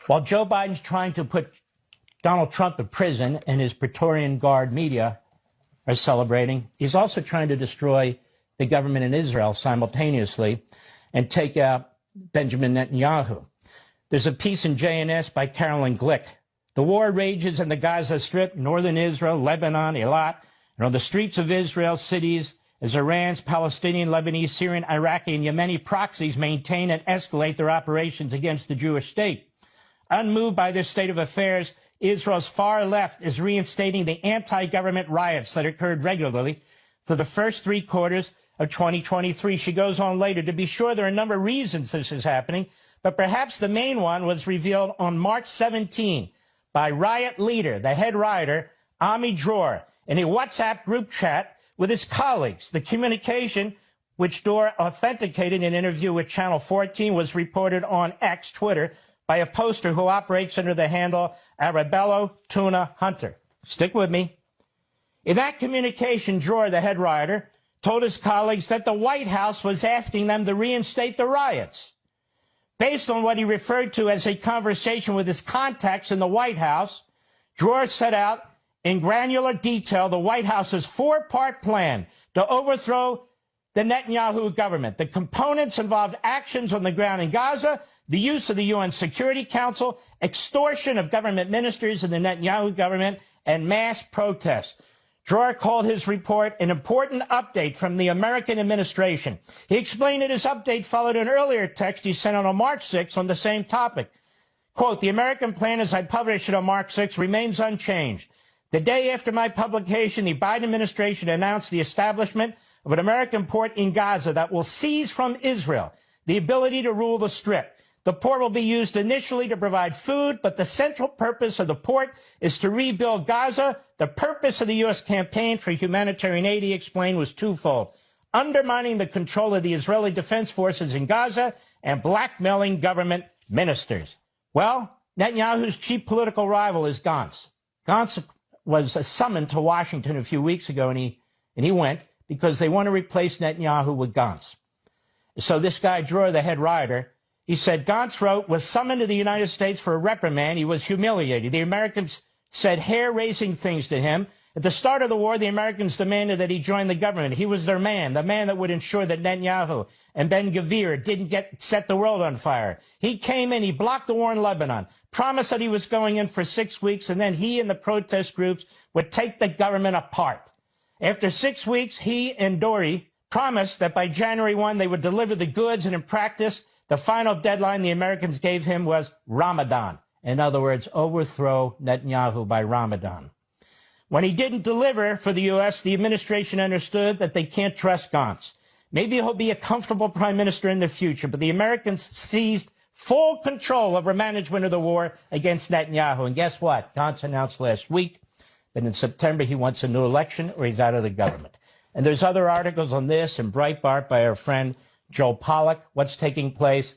While Joe Biden's trying to put Donald Trump in prison and his Praetorian Guard media are celebrating, he's also trying to destroy the government in Israel simultaneously and take out Benjamin Netanyahu. There's a piece in JNS by Carolyn Glick. The war rages in the Gaza Strip, northern Israel, Lebanon, Eilat, and on the streets of Israel cities as Iran's Palestinian, Lebanese, Syrian, Iraqi, and Yemeni proxies maintain and escalate their operations against the Jewish state. Unmoved by this state of affairs, Israel's far left is reinstating the anti-government riots that occurred regularly for the first 3 quarters of 2023. She goes on later, to be sure, there are a number of reasons this is happening, but perhaps the main one was revealed on March 17 by riot leader, the head rioter, Ami Dror, in a WhatsApp group chat with his colleagues. The communication, which Dror authenticated in an interview with Channel 14, was reported on X, Twitter, by a poster who operates under the handle Arabello Tuna Hunter. Stick with me. In that communication, Dror, the head rioter, told his colleagues that the White House was asking them to reinstate the riots. Based on what he referred to as a conversation with his contacts in the White House, Dror set out in granular detail the White House's 4-part plan to overthrow the Netanyahu government. The components involved actions on the ground in Gaza, the use of the UN Security Council, extortion of government ministers in the Netanyahu government, and mass protests. Dror called his report an important update from the American administration. He explained that his update followed an earlier text he sent out on March 6 on the same topic. Quote, "The American plan as I published it on March 6 remains unchanged. The day after my publication, the Biden administration announced the establishment of an American port in Gaza that will seize from Israel the ability to rule the Strip. The port will be used initially to provide food, but the central purpose of the port is to rebuild Gaza. The purpose of the U.S. campaign for humanitarian aid," he explained, was twofold: undermining the control of the Israeli Defense Forces in Gaza and blackmailing government ministers. Well, Netanyahu's chief political rival is Gantz. Gantz was summoned to Washington a few weeks ago, and he went because they want to replace Netanyahu with Gantz. So this guy, Dror, the head rioter, he said Gantz wrote, was summoned to the United States for a reprimand. He was humiliated. The Americans said hair-raising things to him. At the start of the war, the Americans demanded that he join the government. He was their man, the man that would ensure that Netanyahu and Ben-Gvir didn't set the world on fire. He came in, he blocked the war in Lebanon, promised that he was going in for 6 weeks, and then he and the protest groups would take the government apart. After 6 weeks, he and Dory promised that by January 1, they would deliver the goods, and in practice, the final deadline the Americans gave him was Ramadan. In other words, overthrow Netanyahu by Ramadan. When he didn't deliver for the U.S., the administration understood that they can't trust Gantz. Maybe he'll be a comfortable prime minister in the future, but the Americans seized full control over management of the war against Netanyahu. And guess what? Gantz announced last week that in September he wants a new election or he's out of the government. And there's other articles on this in Breitbart by our friend Joel Pollack, what's taking place.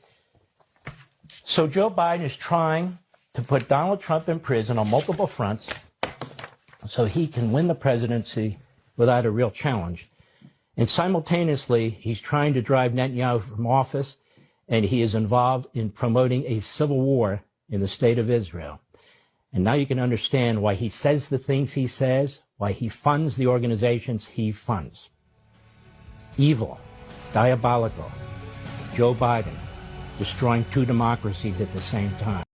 So Joe Biden is trying to put Donald Trump in prison on multiple fronts so he can win the presidency without a real challenge. And simultaneously, he's trying to drive Netanyahu from office, and he is involved in promoting a civil war in the state of Israel. And now you can understand why he says the things he says, why he funds the organizations he funds. Evil, diabolical. Joe Biden destroying 2 democracies at the same time.